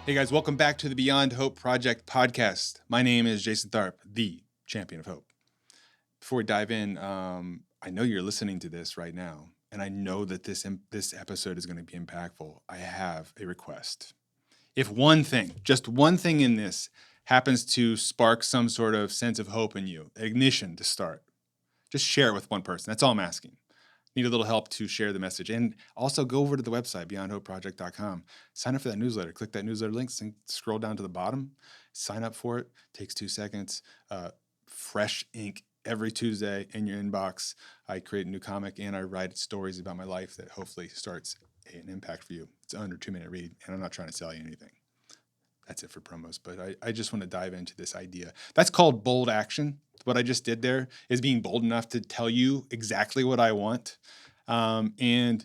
Hey guys, welcome back to the Beyond Hope Project podcast. My name is Jason Tharp, the champion of hope. Before we dive in, I know you're listening to this right now, and I know that this episode is going to be impactful. I have a request. If one thing, just one thing in this happens to spark some sort of sense of hope in you, ignition to start, just share it with one person. That's all I'm asking. Need a little help to share the message. And also go over to the website, beyondhopeproject.com. Sign up for that newsletter. Click that newsletter link, scroll down to the bottom, sign up for it. Takes 2 seconds. Fresh ink every Tuesday in your inbox. I create a new comic and I write stories about my life that hopefully starts an impact for you. It's under 2-minute read, and I'm not trying to sell you anything. That's it for promos, but I just want to dive into this idea. That's called bold action. What I just did there is being bold enough to tell you exactly what I want. And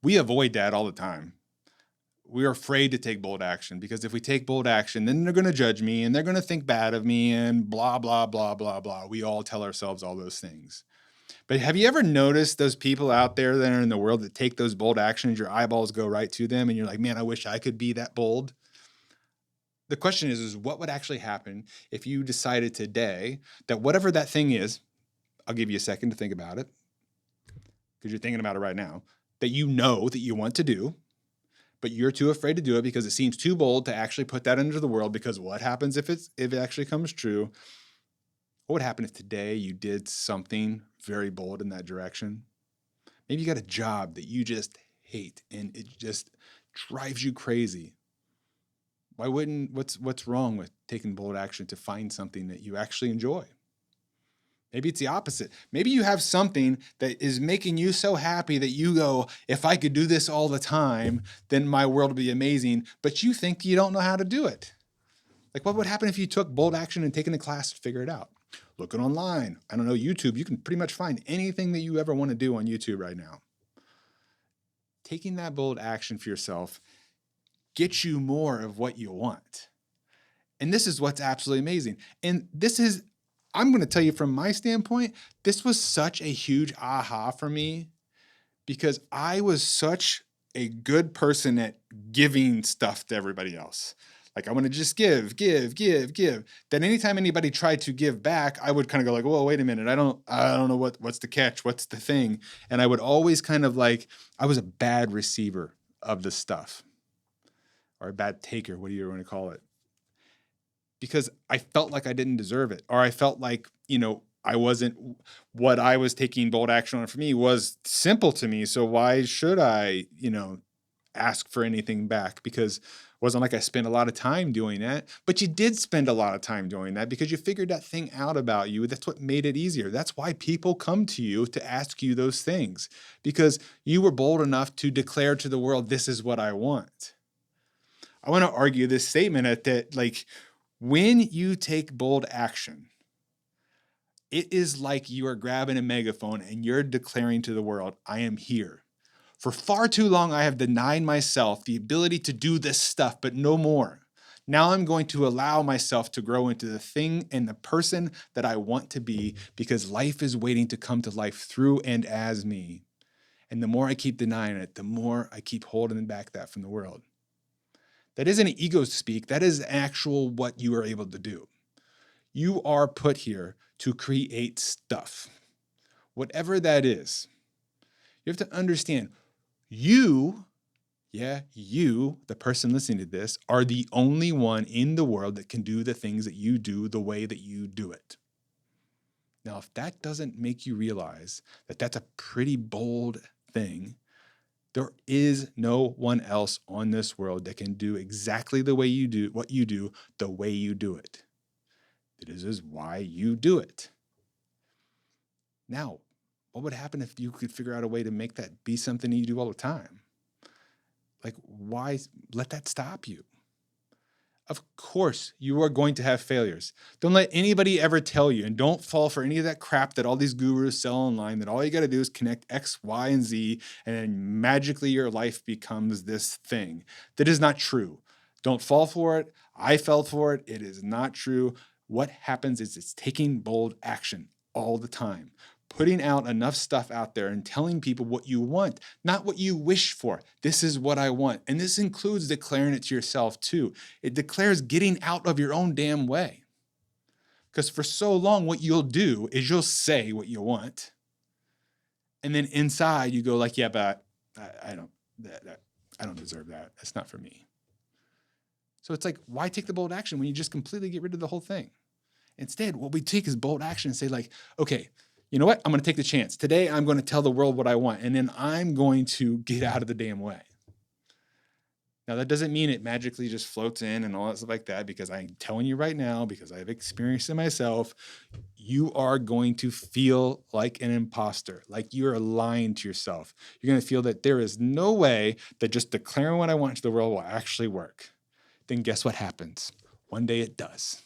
we avoid that all the time. We're afraid to take bold action because if we take bold action, then they're going to judge me and they're going to think bad of me and blah, blah, blah, blah, blah. We all tell ourselves all those things. But have you ever noticed those people out there that are in the world that take those bold actions, your eyeballs go right to them and you're like, man, I wish I could be that bold? The question is what would actually happen if you decided today that whatever that thing is, I'll give you a second to think about it because you're thinking about it right now, that you know that you want to do, but you're too afraid to do it because it seems too bold to actually put that into the world, because what happens if it actually comes true? What would happen if today you did something very bold in that direction? Maybe you got a job that you just hate and it just drives you crazy. Why wouldn't, what's wrong with taking bold action to find something that you actually enjoy? Maybe it's the opposite. Maybe you have something that is making you so happy that you go, if I could do this all the time, then my world would be amazing, but you think you don't know how to do it. Like, what would happen if you took bold action and taken a class to figure it out? Looking online, I don't know, YouTube, you can pretty much find anything that you ever want to do on YouTube right now. Taking that bold action for yourself gets you more of what you want. And this is what's absolutely amazing. And this is, I'm going to tell you from my standpoint, this was such a huge aha for me because I was such a good person at giving stuff to everybody else. Like, I want to just give. Then anytime anybody tried to give back, I would kind of go like, whoa, wait a minute. I don't know what's the catch? What's the thing? And I would always kind of like, I was a bad receiver of the stuff, or a bad taker, what do you want to call it? Because I felt like I didn't deserve it, or I felt like, I wasn't, what I was taking bold action on for me was simple to me. So why should I, ask for anything back? Because it wasn't like I spent a lot of time doing that, but you did spend a lot of time doing that because you figured that thing out about you. That's what made it easier. That's why people come to you to ask you those things, because you were bold enough to declare to the world, this is what I want. I want to argue this statement that like, when you take bold action, it is like you are grabbing a megaphone and you're declaring to the world, I am here. For far too long, I have denied myself the ability to do this stuff, but no more. Now I'm going to allow myself to grow into the thing and the person that I want to be, because life is waiting to come to life through and as me. And the more I keep denying it, the more I keep holding back that from the world. That isn't an ego speak. That is actual what you are able to do. You are put here to create stuff, whatever that is. You have to understand you, the person listening to this, are the only one in the world that can do the things that you do the way that you do it. Now, if that doesn't make you realize that that's a pretty bold thing, there is no one else on this world that can do exactly the way you do what you do, the way you do it. This is why you do it. Now, what would happen if you could figure out a way to make that be something you do all the time? Like, why let that stop you? Of course, you are going to have failures. Don't let anybody ever tell you, and don't fall for any of that crap that all these gurus sell online, that all you got to do is connect X, Y, and Z, and then magically your life becomes this thing. That is not true. Don't fall for it. I fell for it. It is not true. What happens is it's taking bold action all the time. putting out enough stuff out there and telling people what you want, not what you wish for. This is what I want. And this includes declaring it to yourself too. It declares getting out of your own damn way. Because for so long, what you'll do is you'll say what you want. And then inside you go like, yeah, but I don't deserve that. That's not for me. So it's like, why take the bold action when you just completely get rid of the whole thing? Instead, what we take is bold action and say like, okay, you know what? I'm going to take the chance. Today, I'm going to tell the world what I want, and then I'm going to get out of the damn way. Now, that doesn't mean it magically just floats in and all that stuff like that, because I'm telling you right now, because I've experienced it myself, you are going to feel like an imposter, like you're lying to yourself. You're going to feel that there is no way that just declaring what I want to the world will actually work. Then guess what happens? One day it does.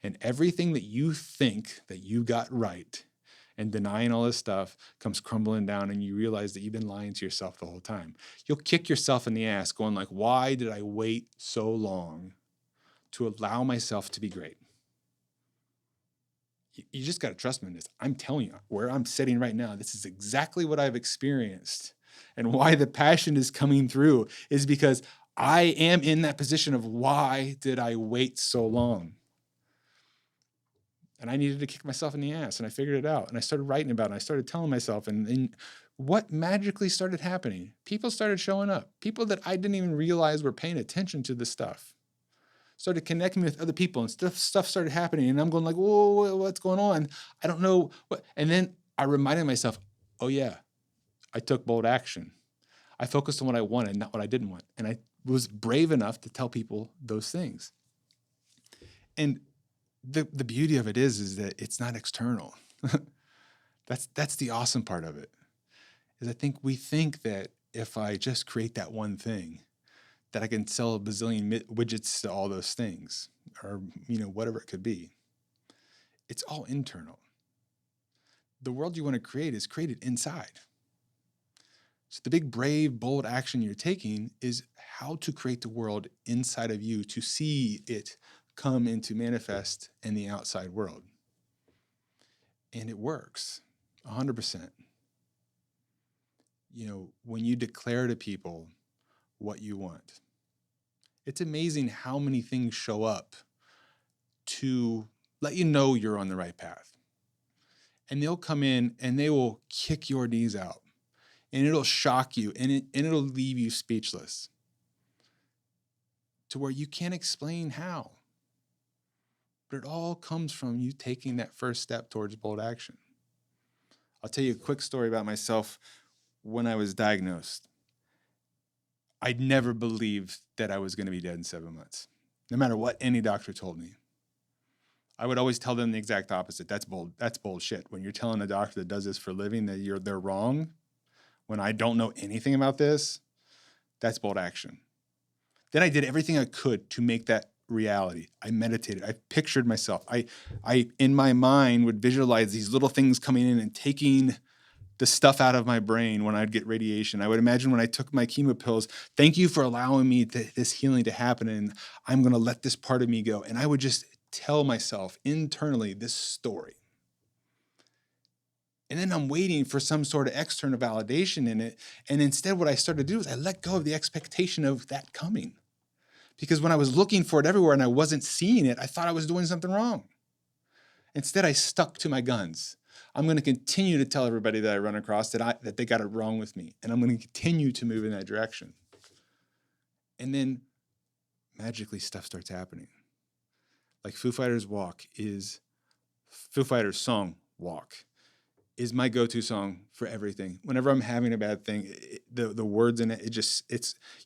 And everything that you think that you got right and denying all this stuff comes crumbling down, and you realize that you've been lying to yourself the whole time. You'll kick yourself in the ass going like, why did I wait so long to allow myself to be great? You just got to trust me in this. I'm telling you, where I'm sitting right now, this is exactly what I've experienced. And why the passion is coming through is because I am in that position of why did I wait so long? And I needed to kick myself in the ass, and I figured it out. And I started writing about it. And I started telling myself, and what magically started happening? People started showing up. People that I didn't even realize were paying attention to this stuff started connecting with other people, and stuff started happening. And I'm going like, whoa, what's going on? I don't know what. And then I reminded myself, oh yeah, I took bold action. I focused on what I wanted, not what I didn't want. And I was brave enough to tell people those things. And the beauty of it is that it's not external. That's the awesome part of it. Is I think we think that if I just create that one thing, that I can sell a bazillion widgets to all those things, or whatever it could be. It's all internal. The world you want to create is created inside. So the big, brave, bold action you're taking is how to create the world inside of you to see it come into manifest in the outside world. And it works 100%. When you declare to people what you want, it's amazing how many things show up to let you know you're on the right path. And they'll come in and they will kick your knees out, and it'll shock you, and it'll leave you speechless to where you can't explain how. But it all comes from you taking that first step towards bold action. I'll tell you a quick story about myself. When I was diagnosed, I'd never believed that I was going to be dead in 7 months, no matter what any doctor told me. I would always tell them the exact opposite. That's bullshit. When you're telling a doctor that does this for a living that they're wrong, when I don't know anything about this, that's bold action. Then I did everything I could to make that reality. I meditated. I pictured myself. I in my mind would visualize these little things coming in and taking the stuff out of my brain when I'd get radiation. I would imagine when I took my chemo pills, thank you for allowing me this healing to happen, and I'm going to let this part of me go. And I would just tell myself internally this story. And then I'm waiting for some sort of external validation in it. And instead, what I started to do is I let go of the expectation of that coming. Because when I was looking for it everywhere and I wasn't seeing it, I thought I was doing something wrong. Instead, I stuck to my guns. I'm going to continue to tell everybody that I run across that they got it wrong with me. And I'm going to continue to move in that direction. And then magically stuff starts happening. Like Foo Fighters' song, Walk, is my go-to song for everything. Whenever I'm having a bad thing, the words in it,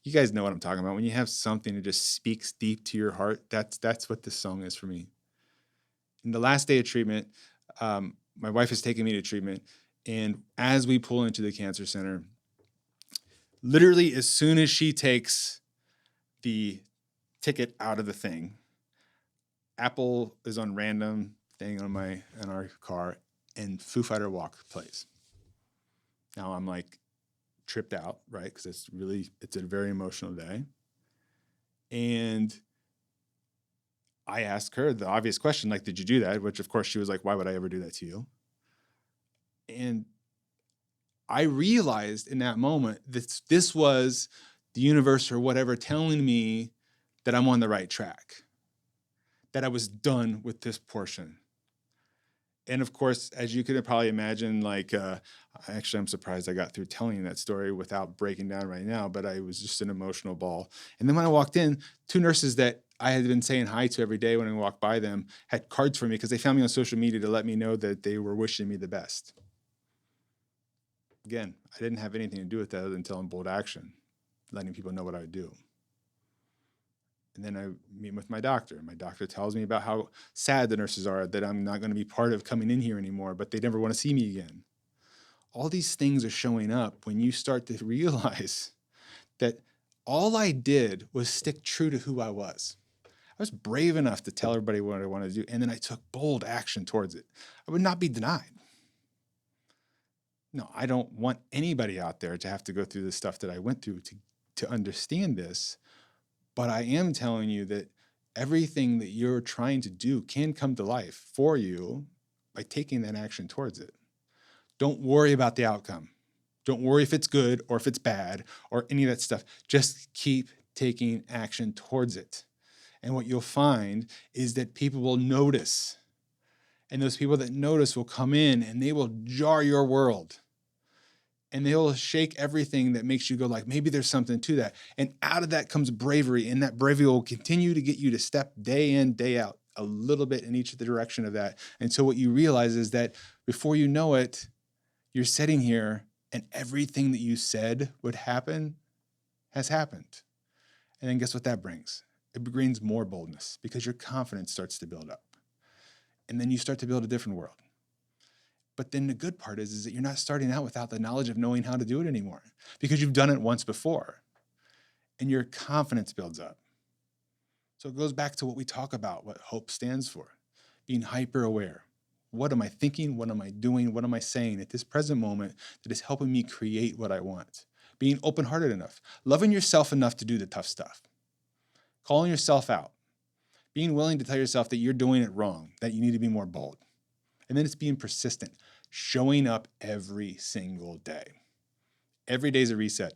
you guys know what I'm talking about. When you have something that just speaks deep to your heart, that's what this song is for me. In the last day of treatment, my wife is taking me to treatment, and as we pull into the cancer center, literally as soon as she takes the ticket out of the thing, Apple is on random thing in our car, and Foo Fighter Walk plays. Now I'm like tripped out, right? Because it's a very emotional day. And I asked her the obvious question, like, did you do that? Which of course she was like, why would I ever do that to you? And I realized in that moment that this was the universe or whatever telling me that I'm on the right track, that I was done with this portion. And of course, as you could probably imagine, like, actually, I'm surprised I got through telling you that story without breaking down right now, but I was just an emotional ball. And then when I walked in, two nurses that I had been saying hi to every day when I walked by them had cards for me because they found me on social media to let me know that they were wishing me the best. Again, I didn't have anything to do with that until in bold action, letting people know what I would do. And then I meet with my doctor. My doctor tells me about how sad the nurses are that I'm not going to be part of coming in here anymore, but they never want to see me again. All these things are showing up when you start to realize that all I did was stick true to who I was. I was brave enough to tell everybody what I wanted to do, and then I took bold action towards it. I would not be denied. No, I don't want anybody out there to have to go through the stuff that I went through to understand this. But I am telling you that everything that you're trying to do can come to life for you by taking that action towards it. Don't worry about the outcome. Don't worry if it's good or if it's bad or any of that stuff. Just keep taking action towards it. And what you'll find is that people will notice. And those people that notice will come in and they will jar your world. And they'll shake everything that makes you go like, maybe there's something to that. And out of that comes bravery. And that bravery will continue to get you to step day in, day out, a little bit in each of the direction of that. And so what you realize is that before you know it, you're sitting here and everything that you said would happen has happened. And then guess what that brings? It brings more boldness because your confidence starts to build up. And then you start to build a different world. But then the good part is that you're not starting out without the knowledge of knowing how to do it anymore because you've done it once before and your confidence builds up. So it goes back to what we talk about, what hope stands for, being hyper aware. What am I thinking? What am I doing? What am I saying at this present moment that is helping me create what I want? Being open-hearted enough, loving yourself enough to do the tough stuff, calling yourself out, being willing to tell yourself that you're doing it wrong, that you need to be more bold. And then it's being persistent, showing up every single day. Every day is a reset.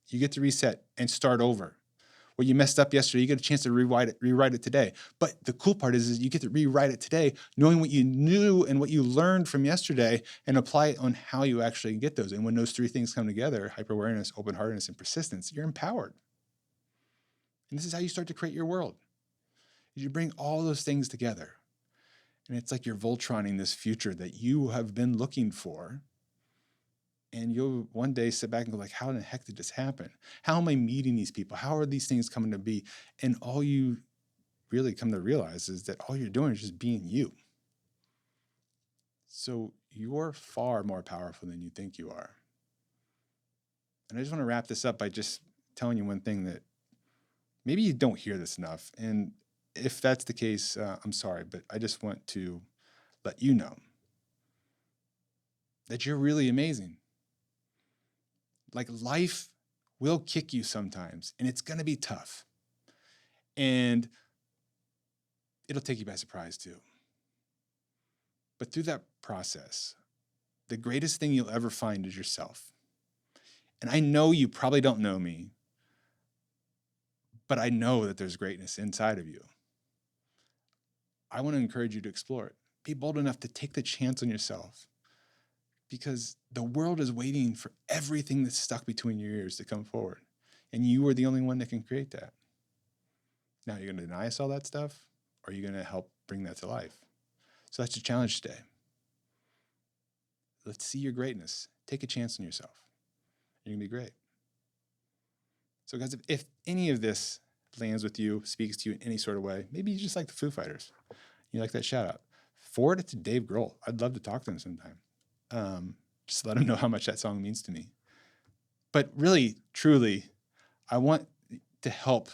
You get to reset and start over. What you messed up yesterday, you get a chance to rewrite it today. But the cool part is you get to rewrite it today, knowing what you knew and what you learned from yesterday and apply it on how you actually get those. And when those three things come together, hyper-awareness, open-heartedness, and persistence, you're empowered. And this is how you start to create your world. You bring all those things together. And it's like you're Voltroning this future that you have been looking for. And you'll one day sit back and go like, how in the heck did this happen? How am I meeting these people? How are these things coming to be? And all you really come to realize is that all you're doing is just being you. So you're far more powerful than you think you are. And I just want to wrap this up by just telling you one thing that maybe you don't hear this enough. And if that's the case, I'm sorry, but I just want to let you know that you're really amazing. Like life will kick you sometimes and it's going to be tough and it'll take you by surprise too. But through that process, the greatest thing you'll ever find is yourself. And I know you probably don't know me, but I know that there's greatness inside of you. I want to encourage you to explore it. Be bold enough to take the chance on yourself because the world is waiting for everything that's stuck between your ears to come forward. And you are the only one that can create that. Now, you're going to deny us all that stuff, or are you going to help bring that to life? So that's your challenge today. Let's see your greatness. Take a chance on yourself. You're going to be great. So guys, if any of this lands with you, speaks to you in any sort of way, maybe you just like the Foo Fighters. You like that shout out. Forward it to Dave Grohl. I'd love to talk to him sometime. Just let him know how much that song means to me. But really, truly, I want to help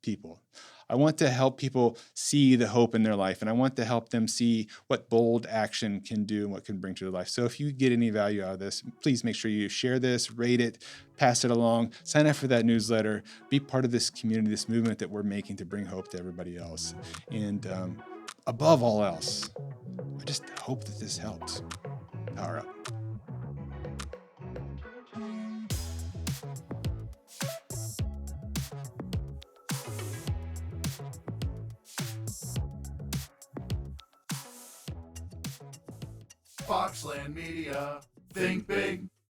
people. I want to help people see the hope in their life, and I want to help them see what bold action can do and what can bring to their life. So if you get any value out of this, please make sure you share this, rate it, pass it along, sign up for that newsletter, be part of this community, this movement that we're making to bring hope to everybody else. And above all else, I just hope that this helps. Power up. Foxland Media. Think big.